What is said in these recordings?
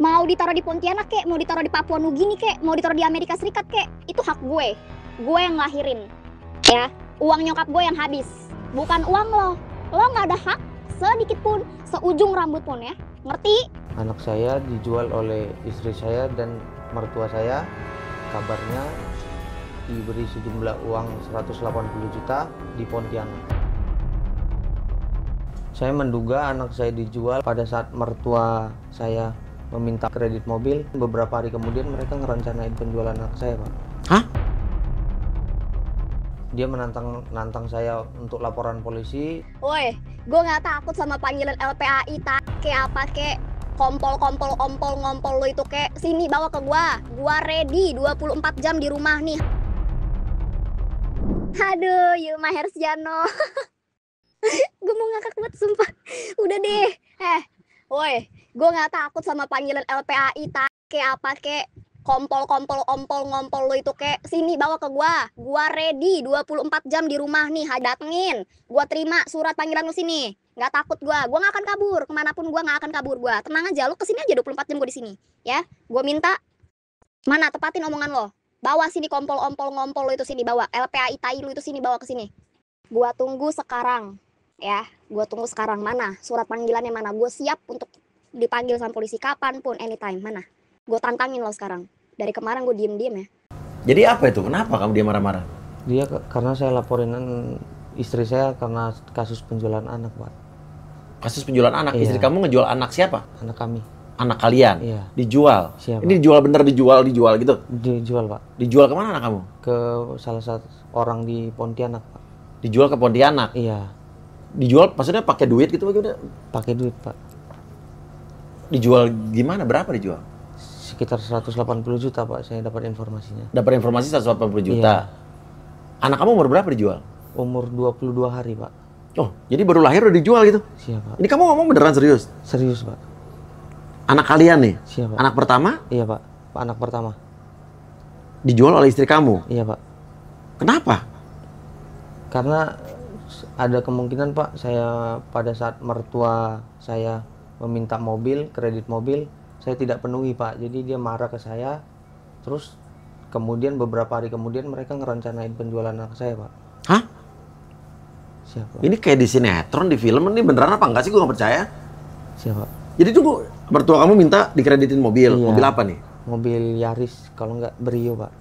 Mau ditaruh di Pontianak kek, mau ditaruh di Papua Nugini kek, mau ditaruh di Amerika Serikat kek, itu hak gue. Gue yang ngelahirin. Ya, uang nyokap gue yang habis, bukan uang lo. Lo nggak ada hak sedikit pun, seujung rambut pun ya. Ngerti? Anak saya dijual oleh istri saya dan mertua saya. Kabarnya diberi sejumlah uang 180 juta di Pontianak. Saya menduga anak saya dijual pada saat mertua saya meminta kredit mobil. Beberapa hari kemudian mereka ngerencanain penjualan anak saya, Pak. Hah? Dia menantang saya untuk laporan polisi. Woi, gue nggak takut sama panggilan LPAI, kayak apa kek, ngompol lo itu kek, sini bawa ke gua ready 24 jam di rumah nih. Aduh, yuk Mahersjano. Gue mau ngakak banget sumpah. Udah deh. Woi, gue nggak takut sama panggilan LPAI, kayak apa kek, ngompol lo itu kek, sini bawa ke gua ready 24 jam di rumah nih, datengin, gua terima surat panggilan lu sini, nggak takut gua nggak akan kabur, kemanapun gua nggak akan kabur, gua tenang aja, lu kesini aja 24 jam gua di sini, ya, gua minta, mana tepatin omongan lo, bawa sini ngompol lo itu sini, bawa LPAI tai lu itu sini, bawa ke sini, gua tunggu sekarang, ya, gua tunggu sekarang, mana surat panggilannya, mana, gua siap untuk dipanggil sama polisi kapanpun, anytime, mana. Gue tantangin lo sekarang. Dari kemarin gue diem-diem ya. Jadi apa itu? Kenapa kamu dia marah-marah? Dia karena saya laporin istri saya karena kasus penjualan anak, Pak. Kasus penjualan anak? Iya. Istri kamu ngejual anak siapa? Anak kami. Anak kalian? Iya. Dijual? Siapa? Ini dijual bener, dijual gitu? Dijual, Pak. Dijual kemana anak kamu? Ke salah satu orang di Pontianak, Pak. Dijual ke Pontianak? Iya. Dijual maksudnya pakai duit gitu bagaimana? Pakai duit, Pak. Dijual gimana? Berapa dijual? Sekitar 180 juta, Pak, saya dapat informasinya. Dapat informasi 180 juta. Iya. Anak kamu umur berapa dijual? Umur 22 hari, Pak. Oh, jadi baru lahir udah dijual gitu? Siapa? Ini kamu ngomong beneran serius? Serius, Pak. Anak kalian nih? Siapa? Anak pertama? Iya, Pak. Anak pertama. Dijual oleh istri kamu? Iya, Pak. Kenapa? Karena ada kemungkinan, Pak, saya pada saat mertua saya meminta kredit mobil, saya tidak penuhi, Pak. Jadi dia marah ke saya. Terus kemudian beberapa hari kemudian mereka ngerencanain penjualan anak saya, Pak. Hah? Siapa? Ini kayak di sinetron, di film, ini beneran apa enggak sih? Gue nggak percaya. Siapa? Jadi tuh mertua kamu minta dikreditin mobil. Iya. Mobil apa nih? Mobil Yaris, kalau nggak Brio, Pak.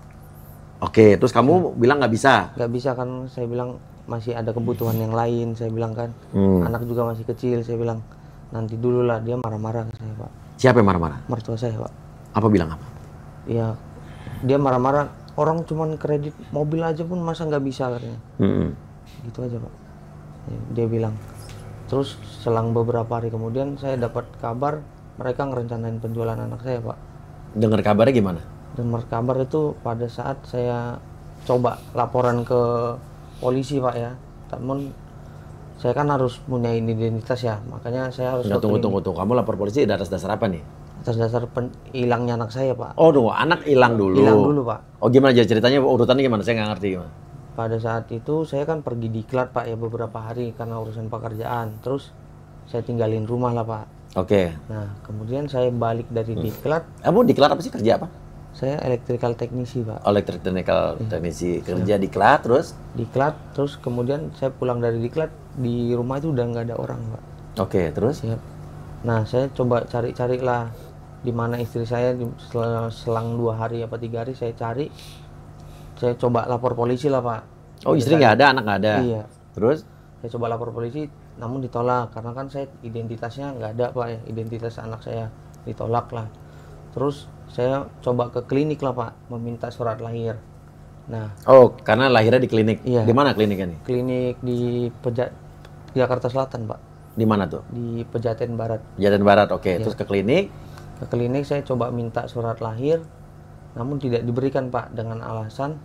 Oke, terus kamu bilang nggak bisa? Nggak bisa kan, saya bilang masih ada kebutuhan yang lain, saya bilang kan. Anak juga masih kecil, saya bilang nanti dulu lah. Dia marah-marah ke saya, Pak. Siapa yang marah-marah? Mertua saya, Pak. Apa bilang apa? Ya, dia marah-marah. Orang cuman kredit mobil aja pun masa nggak bisa katanya. Gitu aja, Pak. Ya, dia bilang. Terus selang beberapa hari kemudian saya dapat kabar mereka ngerencanain penjualan anak saya, Pak. Dengar kabarnya gimana? Dengar kabar itu pada saat saya coba laporan ke polisi, Pak, ya. Namun saya kan harus punya identitas ya, makanya saya harus. Tunggu. Kamu lapor polisi atas dasar apa nih? Atas dasar hilangnya anak saya, Pak. Oh, tunggu, anak hilang dulu. Hilang dulu, Pak. Oh, gimana aja ceritanya, urutannya gimana? Saya nggak ngerti gimana. Pada saat itu saya kan pergi diklat, Pak, ya, beberapa hari karena urusan pekerjaan. Terus saya tinggalin rumah lah, Pak. Oke. Nah, kemudian saya balik dari diklat. Kamu diklat apa sih, kerja apa? Saya electrical technician, Pak. Electrical technician, kerja diklat terus? Diklat, terus kemudian saya pulang dari diklat, di rumah itu udah nggak ada orang, Pak. Oke, terus? Siap. Nah, saya coba cari-cari lah di mana istri saya. Selang 2 hari apa 3 hari saya cari. Saya coba lapor polisi lah, Pak. Oh, istri nggak ada, anak nggak ada? Iya. Terus? Saya coba lapor polisi, namun ditolak karena kan saya identitasnya nggak ada, Pak, ya. Identitas anak saya ditolak lah. Terus saya coba ke klinik lah, Pak, meminta surat lahir. Nah. Oh, karena lahirnya di klinik. Iya. Di mana kliniknya nih? Klinik di Jakarta Selatan, Pak. Di mana tuh? Di Pejaten Barat. Pejaten Barat, oke. Iya. Terus ke klinik? Ke klinik saya coba minta surat lahir, namun tidak diberikan, Pak, dengan alasan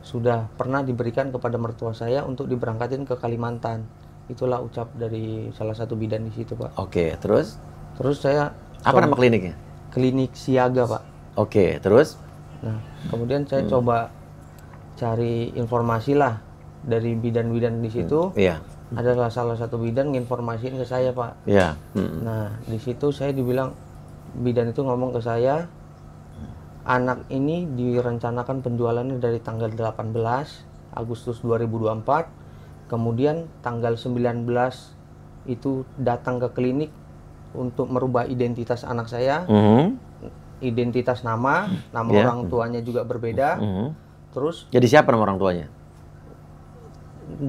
sudah pernah diberikan kepada mertua saya untuk diberangkatin ke Kalimantan. Itulah ucap dari salah satu bidan di situ, Pak. Oke, terus? Terus saya. Apa nama kliniknya? Klinik Siaga, Pak. Oke, terus? Nah, kemudian saya coba cari informasi lah dari bidan-bidan di situ. Iya. Adalah salah satu bidan nginformasiin ke saya, Pak. Iya. Nah, di situ saya dibilang bidan itu ngomong ke saya, anak ini direncanakan penjualannya dari tanggal 18 Agustus 2024, kemudian tanggal 19 itu datang ke klinik untuk merubah identitas anak saya, identitas nama Yeah. orang tuanya juga berbeda, terus Jadi siapa nama orang tuanya?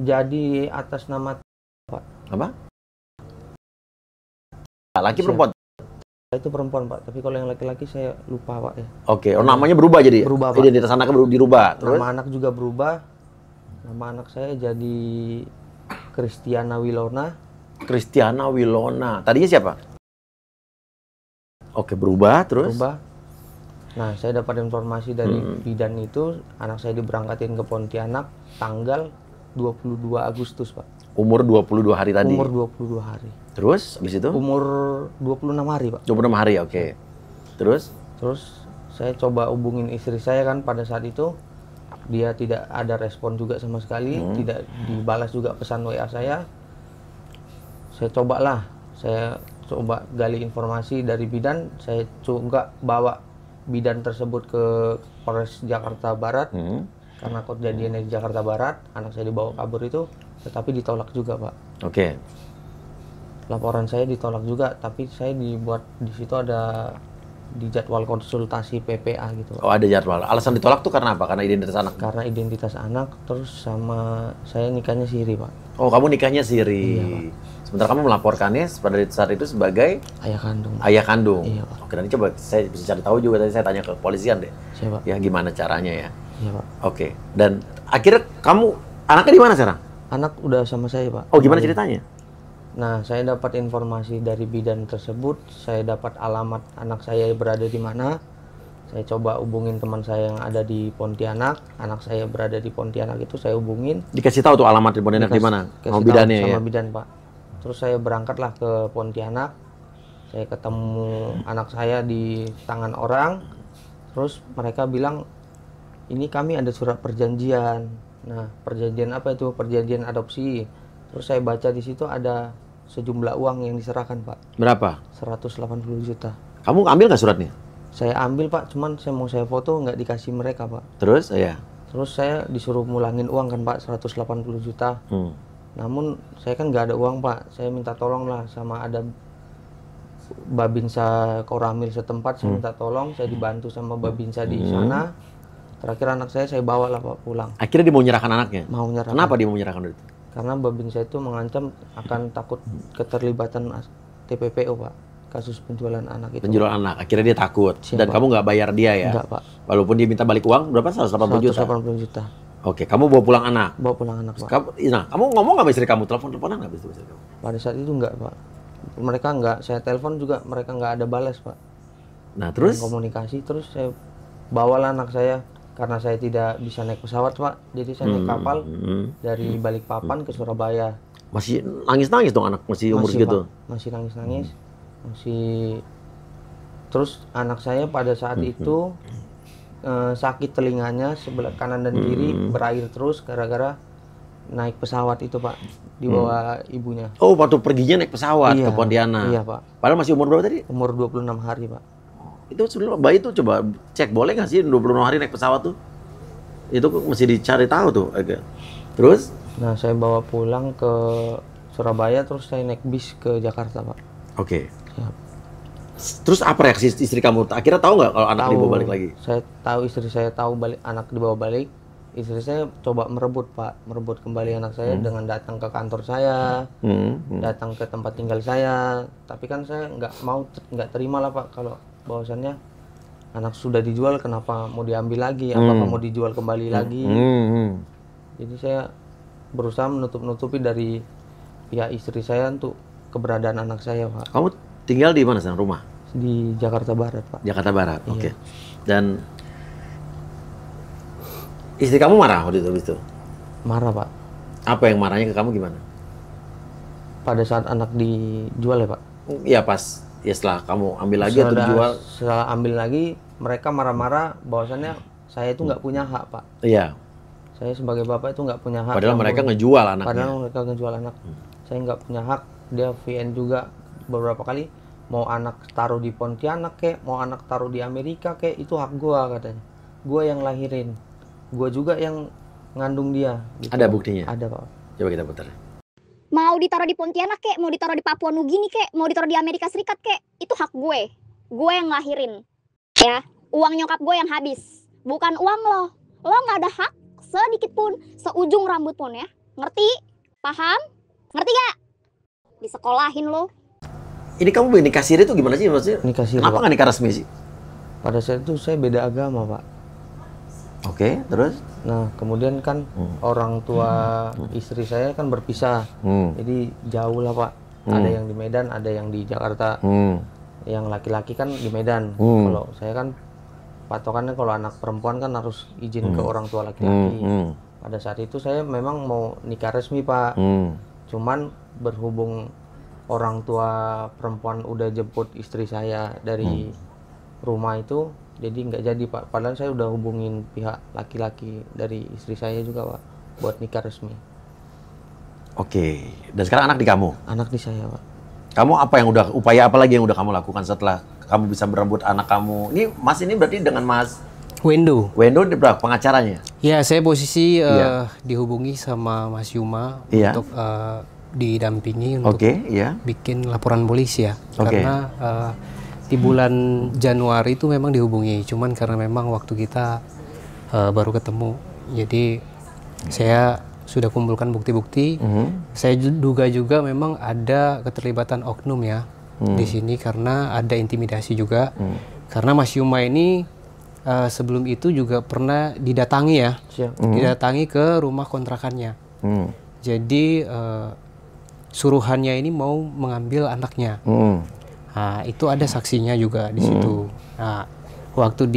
jadi atas nama Apa? Laki Siapa? perempuan? itu perempuan Pak, tapi kalau yang laki-laki saya lupa Pak ya. Oke, namanya berubah jadi? Berubah, Pak. Identitas anaknya dirubah. Terus? Nama anak juga berubah. Nama anak saya jadi Kristiana Wilona. Kristiana Wilona. Tadinya siapa? Oke, berubah terus? Berubah. Nah, saya dapat informasi dari bidan itu, anak saya diberangkatin ke Pontianak tanggal 22 Agustus, Pak. Umur 22 hari tadi? Umur 22 hari. Terus, habis itu? Umur 26 hari, Pak. 26 hari, oke. Terus? Terus saya coba hubungin istri saya kan pada saat itu. Dia tidak ada respon juga sama sekali, tidak dibalas juga pesan WA saya. Saya coba gali informasi dari bidan, saya juga bawa bidan tersebut ke Polres Jakarta Barat. Karena kejadiannya di Jakarta Barat, anak saya dibawa kabur itu, tetapi ditolak juga, Pak. Oke. Laporan saya ditolak juga, tapi saya dibuat di situ ada di jadwal konsultasi PPA gitu, Pak. Oh, ada jadwal. Alasan ditolak tuh karena apa? Karena identitas anak? Karena identitas anak, terus sama saya nikahnya siri, Pak. Oh, kamu nikahnya siri. Iya, Pak. Sementara kamu melaporkannya pada saat itu sebagai Ayah kandung. ayah kandung. Iya, Pak. Oke, nanti coba saya bisa cari tahu juga. Tadi saya tanya ke kepolisian deh. Siapa? Ya, gimana caranya ya? Iya, Pak. Oke. Dan akhirnya kamu, anaknya di mana sekarang? Anak udah sama saya, Pak. Oh, gimana ceritanya? Nah, saya dapat informasi dari bidan tersebut, saya dapat alamat anak saya berada di mana. Saya coba hubungin teman saya yang ada di Pontianak, anak saya berada di Pontianak itu saya hubungin. Dikasih tahu tuh alamat di Pontianak di mana? Kasih Mau tahu bidannya sama ya? bidan, Pak. Terus saya berangkatlah ke Pontianak. Saya ketemu anak saya di tangan orang. Terus mereka bilang, ini kami ada surat perjanjian. Nah, perjanjian apa itu? Perjanjian adopsi. Terus saya baca di situ ada sejumlah uang yang diserahkan, Pak. Berapa? 180 juta. Kamu ambil nggak suratnya? Saya ambil, Pak, cuman saya foto nggak dikasih mereka, Pak. Terus? Ya. Terus saya disuruh mulangin uang kan, Pak, 180 juta. Namun saya kan nggak ada uang, Pak. Saya minta tolong lah sama ada Babinsa Koramil setempat, saya minta tolong, saya dibantu sama Babinsa di sana. Terakhir anak saya bawa lah, Pak, pulang. Akhirnya dia mau menyerahkan anaknya? Mau nyerah. Kenapa dia mau menyerahkan itu? Karena Babinsa itu mengancam akan takut keterlibatan TPPO, Pak. Kasus penjualan anak itu. Penjualan anak. Akhirnya dia takut. Siap, Dan Pak. kamu nggak bayar dia ya? Enggak, Pak. Walaupun dia minta balik uang, berapa? 180 juta? 180 juta. Oke, kamu bawa pulang anak? Bawa pulang anak, Pak. Kamu ngomong nggak sama istri kamu? Telepon-teleponan nggak sama istri kamu? Pada saat itu enggak, Pak. Mereka enggak, saya telepon juga mereka enggak ada balas, Pak. Nah, terus? Komunikasi, terus saya bawalah anak saya. Karena saya tidak bisa naik pesawat, Pak. Jadi saya naik kapal dari Balikpapan ke Surabaya. Masih nangis-nangis dong anak, masih umur segitu? Pak. Masih nangis-nangis. Masih. Terus anak saya pada saat itu sakit telinganya sebelah kanan dan kiri, berair terus gara-gara naik pesawat itu, Pak, di bawah ibunya. Oh, waktu perginya naik pesawat ke Pontianak? Iya, Pak. Padahal masih umur berapa tadi? Umur 26 hari, Pak. Itu sebelum bayi tuh coba cek, boleh nggak sih 26 hari naik pesawat tuh? Itu mesti dicari tahu tuh. Terus? Nah, saya bawa pulang ke Surabaya, terus saya naik bis ke Jakarta, Pak. Oke. Ya. Terus apa reaksi istri kamu? Akhirnya tahu nggak kalau anak dibawa balik lagi? Saya tahu, istri saya tahu balik anak dibawa balik. Istri saya coba merebut, Pak, merebut kembali anak saya dengan datang ke kantor saya, datang ke tempat tinggal saya. Tapi kan saya nggak terima lah, Pak, kalau bahwasannya anak sudah dijual, kenapa mau diambil lagi? Apakah mau dijual kembali lagi? Jadi saya berusaha menutup-nutupi dari pihak istri saya untuk keberadaan anak saya, Pak. Kamu tinggal di mana sekarang, rumah? Di Jakarta Barat, Pak. Jakarta Barat, Iya. oke. Dan istri kamu marah waktu itu? Marah, Pak. Apa yang marahnya ke kamu gimana? Pada saat anak dijual ya, Pak. Iya pas, ya setelah kamu ambil lagi atau dijual? Setelah ambil lagi, mereka marah-marah bahwasannya saya itu nggak punya hak, Pak. Iya. Saya sebagai bapak itu nggak punya hak. Padahal mereka ngejual anaknya. Padahal mereka ngejual anak. Saya nggak punya hak. Dia VN juga beberapa kali mau anak taruh di Pontianak kek, mau anak taruh di Amerika kek, itu hak gua katanya. Gua yang lahirin, gua juga yang ngandung dia. Gitu. Ada buktinya? Ada Pak. Coba kita putar. Mau ditaruh di Pontianak kek, mau ditaruh di Papua Nugini kek, mau ditaruh di Amerika Serikat kek, itu hak gue. Gue yang lahirin. Ya, uang nyokap gue yang habis. Bukan uang lo. Lo nggak ada hak sedikit pun, seujung rambut pun ya. Ngerti? Paham? Ngerti gak? Disekolahin lo. Ini kamu nikah siri itu gimana sih maksudnya? Nikah siri, Kenapa Pak. nggak nikah resmi sih? Pada saat itu saya beda agama Pak. Oke, terus? Nah kemudian kan orang tua istri saya kan berpisah. Jadi jauh lah Pak. Ada yang di Medan, ada yang di Jakarta. Yang laki-laki kan di Medan. Kalau saya kan patokannya kalau anak perempuan kan harus izin ke orang tua laki-laki. Pada saat itu saya memang mau nikah resmi Pak. Cuman berhubung orang tua perempuan udah jemput istri saya dari rumah itu, jadi nggak jadi Pak. Padahal saya udah hubungin pihak laki-laki dari istri saya juga Pak buat nikah resmi. Oke, dan sekarang anak di kamu? Anak di saya Pak. Kamu upaya apa lagi yang udah kamu lakukan setelah kamu bisa berebut anak kamu? Ini Mas ini berarti dengan Mas Wendo. Wendo berapa pengacaranya? Ya, saya posisi Iya. dihubungi sama Mas Yuma Iya. untuk didampingi untuk Oke, iya. bikin laporan polisi ya. Oke. Karena di bulan Januari itu memang dihubungi, cuman karena memang waktu kita baru ketemu, jadi saya sudah kumpulkan bukti-bukti. Saya duga juga memang ada keterlibatan oknum ya di sini karena ada intimidasi juga. Karena Mas Yuma ini sebelum itu juga pernah didatangi ya, didatangi ke rumah kontrakannya. Jadi suruhannya ini mau mengambil anaknya. Nah, itu ada saksinya juga di situ. Nah, waktu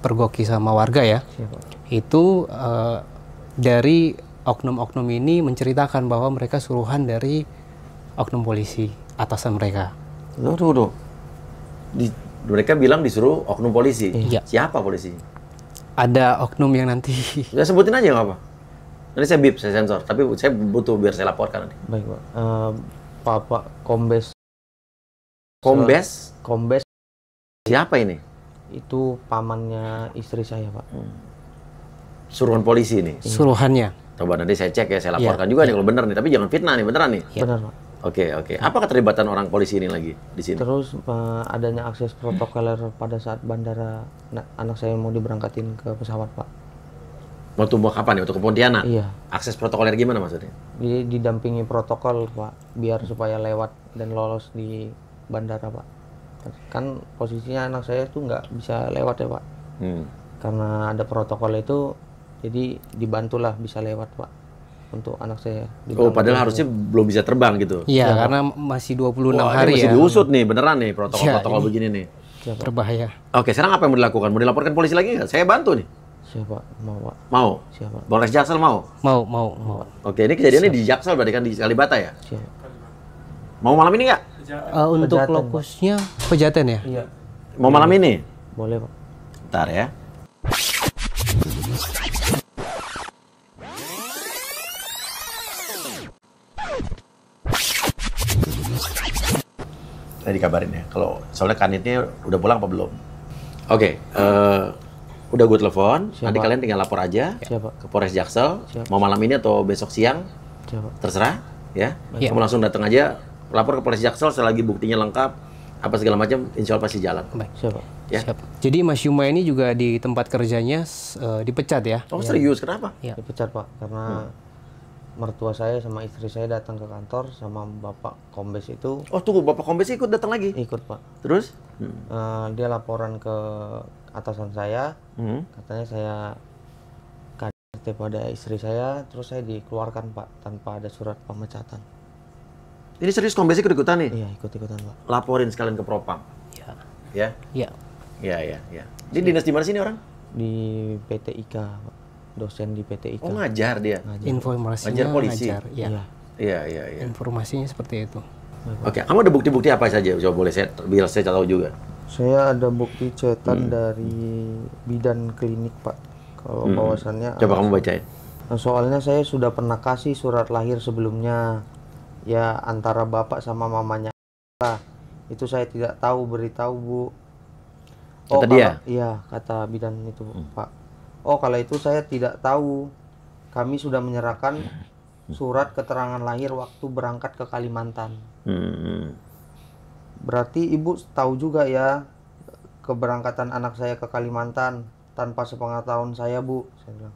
pergoki sama warga ya, itu dari oknum-oknum ini menceritakan bahwa mereka suruhan dari oknum polisi atasan mereka. Tunggu. Mereka bilang disuruh oknum polisi. Iya. Siapa polisi? Ada oknum yang nanti Ya sebutin aja nggak apa. Nanti saya bip, saya sensor. Tapi saya butuh biar saya laporkan nanti. Baik Pak. Bapak Kombes. Kombes siapa ini? Itu pamannya istri saya Pak. Suruhan polisi ini. suruhannya. Coba nanti saya cek ya, saya laporkan juga nih kalau bener nih. Tapi jangan fitnah nih, beneran nih. Iya. Benar Pak. Oke. Apa keterlibatan orang polisi ini lagi di sini? Terus adanya akses protokoler pada saat bandara anak saya mau diberangkatin ke pesawat Pak. Waktu mau kapan nih? Waktu ke Pontianak? Iya. Akses protokoler gimana maksudnya? Jadi didampingi protokol Pak, biar supaya lewat dan lolos di bandara Pak. Kan posisinya anak saya tuh nggak bisa lewat ya Pak. Karena ada protokol itu, jadi dibantulah bisa lewat Pak untuk anak saya. Oh, padahal harusnya belum bisa terbang gitu. Iya, karena masih 26 Wah, hari ini masih ya. diusut nih, beneran nih protokol-protokol Iya, begini nih. Berbahaya. Oke, sekarang apa yang mau dilakukan? Mau dilaporkan polisi lagi nggak? Saya bantu nih. Siapa mau Pak? Mau? Siapa? Polres Jaksel mau? Mau. Oke, ini kejadiannya di Jaksel berarti kan di Kalibata ya? Siapa? Mau malam ini nggak? Untuk Pejaten, lokusnya Pejaten ya? Iya. Mau malam ini? Boleh Pak. Bentar ya. Saya dikabarin ya, kalau soalnya kanitnya udah pulang apa belum? Oke, udah gue telepon, nanti Siapa? kalian tinggal lapor aja Siapa? ke Polres Jaksel, Siap. mau malam ini atau besok siang, Siapa? terserah ya. Iya. Kamu langsung datang aja, lapor ke Polres Jaksel selagi buktinya lengkap, apa segala macam, insya Allah pasti jalan. Baik. Siapa? Ya. Siap. Jadi Mas Yuma ini juga di tempat kerjanya dipecat ya? Oh serius, kenapa? Iya. Dipecat Pak, karena mertua saya sama istri saya datang ke kantor sama Bapak Kombes itu Oh tunggu, Bapak Kombes ikut datang lagi? ikut Pak. Terus? Dia laporan ke atasan saya, Hmm. katanya saya KDRT pada istri saya, terus saya dikeluarkan Pak tanpa ada surat pemecatan. Ini serius Kombes ikut-ikutan nih? Iya ikut-ikutan Pak. Laporin sekalian ke Propam. Iya. Ya? Iya. Ya. Dia dinas di mana sini orang? Di PT IKA Pak. Dosen di PT IKA. Oh ngajar dia? Ngajar. Informasinya Ngajar polisi. Iya. Iya. Iya. Informasinya seperti itu. Oke, kamu ada bukti-bukti apa saja? Coba boleh saya, biar saya tahu juga. Saya ada bukti cetan dari bidan klinik Pak. Kalau bahwasannya Coba kamu bacain. soalnya saya sudah pernah kasih surat lahir sebelumnya, ya antara bapak sama mamanya lah. Itu saya tidak tahu, beritahu Bu. Kata dia? Iya, kata bidan itu Pak. Oh, kalau itu saya tidak tahu. Kami sudah menyerahkan surat keterangan lahir waktu berangkat ke Kalimantan. Berarti ibu tahu juga ya keberangkatan anak saya ke Kalimantan tanpa sepengetahuan saya, Bu. Saya bilang.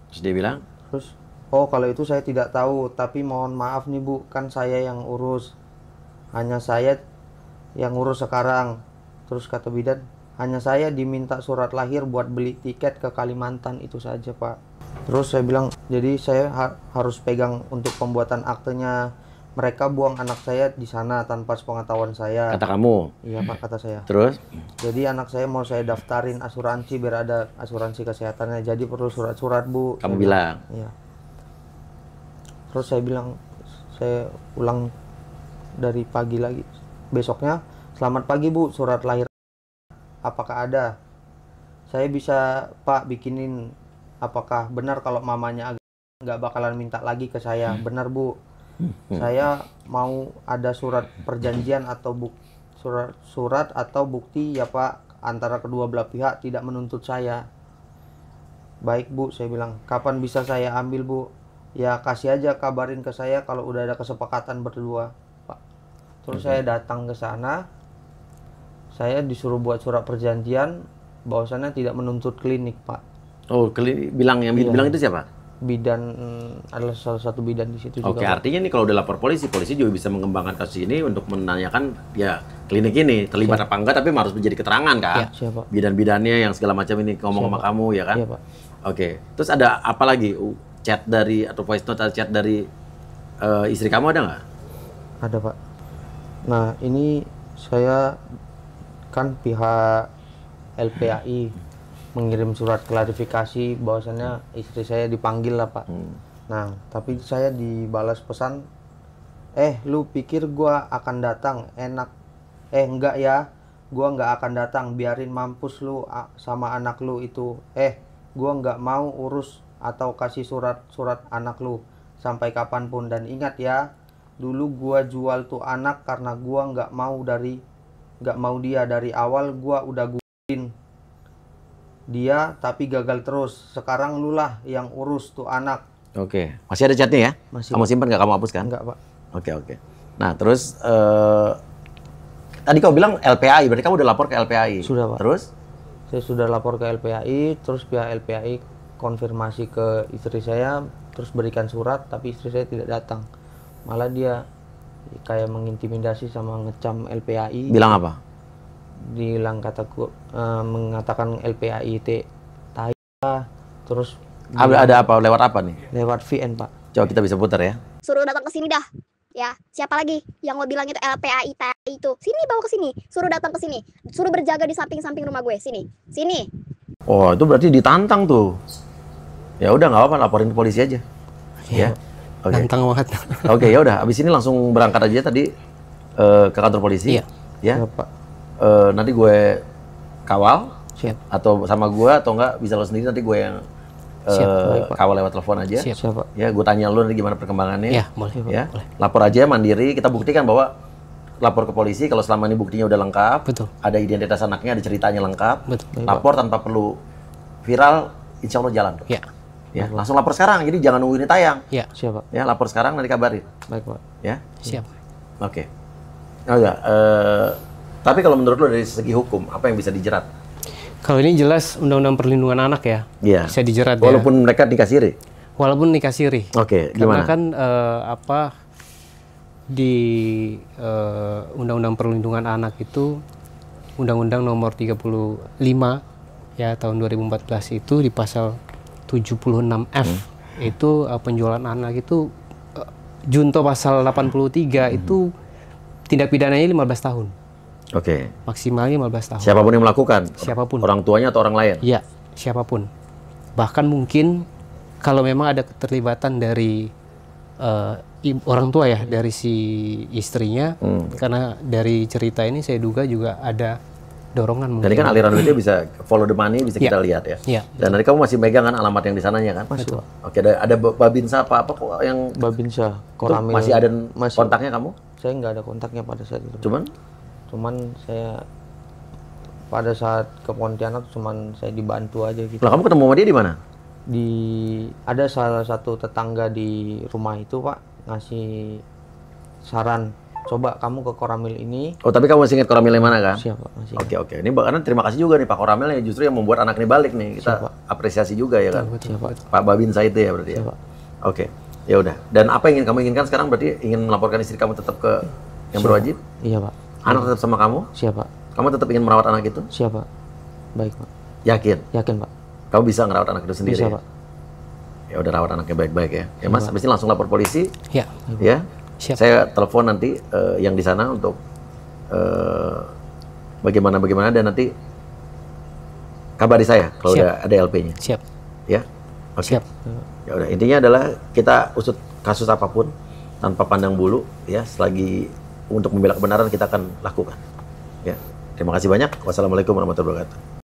Terus dia bilang? Terus, oh kalau itu saya tidak tahu, tapi mohon maaf nih Bu, kan saya yang urus. Hanya saya yang urus sekarang. Terus kata bidan, hanya saya diminta surat lahir buat beli tiket ke Kalimantan, itu saja Pak. Terus saya bilang, jadi saya harus pegang untuk pembuatan aktenya. Mereka buang anak saya di sana tanpa sepengetahuan saya. Kata kamu? Iya Pak, kata saya. Terus? Jadi anak saya mau saya daftarin asuransi biar ada asuransi kesehatannya. Jadi perlu surat-surat Bu. Kamu bilang? Iya. Terus saya bilang, saya ulang dari pagi lagi. Besoknya, selamat pagi Bu, surat lahir apakah ada? Saya bisa Pak bikinin. Apakah benar kalau mamanya nggak bakalan minta lagi ke saya? Benar Bu. Saya mau ada surat perjanjian atau surat atau bukti ya Pak, antara kedua belah pihak tidak menuntut saya. Baik Bu, saya bilang. Kapan bisa saya ambil Bu? Ya kasih aja, kabarin ke saya kalau udah ada kesepakatan berdua Pak. Terus saya datang ke sana. Saya disuruh buat surat perjanjian bahwasannya tidak menuntut klinik Pak. Oh, bilang yang bilang itu siapa? Bidan adalah salah satu bidan di situ juga. Oke, artinya nih kalau udah lapor polisi, polisi juga bisa mengembangkan kasus ini untuk menanyakan ya klinik ini terlibat apa enggak, tapi harus menjadi keterangan kan? Siapa? Bidan-bidannya yang segala macam ini ngomong sama kamu ya kan? Iya Pak. Oke, terus ada apa lagi? Chat dari atau voice note atau chat dari istri kamu ada nggak? Ada Pak. Nah ini saya kan pihak LPAI mengirim surat klarifikasi bahwasannya istri saya dipanggil lah Pak. Nah tapi saya dibalas pesan, lu pikir gua akan datang? Enak. Enggak ya, gua nggak akan datang, biarin mampus lu sama anak lu itu. Gua nggak mau urus atau kasih surat anak lu sampai kapanpun. Dan ingat ya, dulu gua jual tuh anak karena gua nggak mau dia. Dari awal gua udah gugurin dia tapi gagal terus. Sekarang lu lah yang urus tuh anak. Oke. Masih ada chatnya ya? Masih. Kamu simpan nggak? Kamu hapus kan? Enggak Pak. Oke. Nah terus tadi kau bilang LPAI, berarti kamu udah lapor ke LPAI? Sudah Pak. Terus? Saya sudah lapor ke LPAI, terus pihak LPAI konfirmasi ke istri saya, terus berikan surat, tapi istri saya tidak datang. Malah dia kayak mengintimidasi sama ngecam LPAI. Bilang apa? Bilang kataku mengatakan LPAI tai. Terus Ada apa? Lewat apa nih? lewat VN Pak. Coba kita bisa putar ya. Suruh datang ke sini dah. Ya, siapa lagi yang lo bilang itu LPAI itu? Sini, bawa ke sini. Suruh datang ke sini. Suruh berjaga di samping-samping rumah gue. Sini. Sini. Oh, itu berarti ditantang tuh. Ya udah nggak apa-apa, laporin ke polisi aja. Ya. Oke. Nantang banget. Oke, ya udah. Abis ini langsung berangkat aja tadi ke kantor polisi. Iya. Ya. Siap, Pak. Nanti gue kawal. Siap. Atau sama gue atau enggak bisa lo sendiri, nanti gue yang Baik, Pak. kawal lewat telepon aja. Siap. Siap Pak. Ya, gue tanya lu nanti gimana perkembangannya. Ya, boleh. Ya. Boleh. Lapor aja mandiri, kita buktikan bahwa lapor ke polisi kalau selama ini buktinya udah lengkap. Betul. Ada identitas anaknya, ada ceritanya lengkap. Betul. Lapor tanpa perlu viral, insya Allah jalan. Ya. Ya, langsung lapor sekarang. Jadi jangan nunggu ini tayang. Ya. Siap Pak. Ya, lapor sekarang nanti kabarin. Baik Pak. Ya. Siap. Oke. Oh ya, tapi kalau menurut lo dari segi hukum apa yang bisa dijerat? Kalau ini jelas Undang-Undang Perlindungan Anak ya. Iya. Bisa dijerat Walaupun ya. mereka nikah siri. Walaupun nikah siri. Oke, Karena gimana? kan di Undang-Undang Perlindungan Anak itu Undang-Undang Nomor 35 ya tahun 2014 itu di pasal 76F itu penjualan anak itu junto pasal 83 itu tindak pidananya 15 tahun. Oke. Maksimalnya 15 tahun. Siapapun yang melakukan? Siapapun. Orang tuanya atau orang lain? Iya, siapapun. Bahkan mungkin kalau memang ada keterlibatan dari orang tua ya, dari si istrinya, karena dari cerita ini saya duga juga ada dorongan mungkin. Dan ini kan aliran duitnya bisa follow the money, bisa Iya. kita lihat ya. Iya. Dan nanti kamu masih megang kan alamat yang di sananya kan? Masih, Pak. Oke, ada Babinsa apa kok yang Babinsa, itu Koramil. masih ada masih. kontaknya kamu? Saya nggak ada kontaknya pada saat itu. Cuman saya pada saat ke Pontianak cuman saya dibantu aja gitu. lah kamu ketemu sama dia di mana? Ada salah satu tetangga di rumah itu, Pak, ngasih saran, coba kamu ke Koramil ini. Oh, tapi kamu masih ingat Koramil yang mana kan? Siapa? Masih. Oke. Ini karena terima kasih juga nih Pak Koramil yang justru yang membuat anak ini balik nih. Kita apresiasi juga ya kan. Siapa? Pak Babinsa itu ya berarti ya. Siapa? Oke. Ya udah. Dan apa yang kamu inginkan sekarang berarti ingin melaporkan istri kamu tetap ke yang berwajib? Iya, Pak. Anak tetap sama kamu? Siapa? Kamu tetap ingin merawat anak itu? Siapa? Baik, Pak. Yakin? Yakin, Pak. Kamu bisa ngerawat anak itu sendiri? Bisa, ya? Pak. Ya udah rawat anaknya baik-baik ya. Ya Mas, habis ini langsung lapor polisi Ya. ya. Siap. Saya telepon nanti yang di sana untuk bagaimana dan nanti kabari saya kalau Siap. udah ada LP-nya. Siap. Ya. Oke. Siap. Ya udah, intinya adalah kita usut kasus apapun tanpa pandang bulu ya, selagi untuk membela kebenaran kita akan lakukan. Ya. Terima kasih banyak. Wassalamualaikum warahmatullahi wabarakatuh.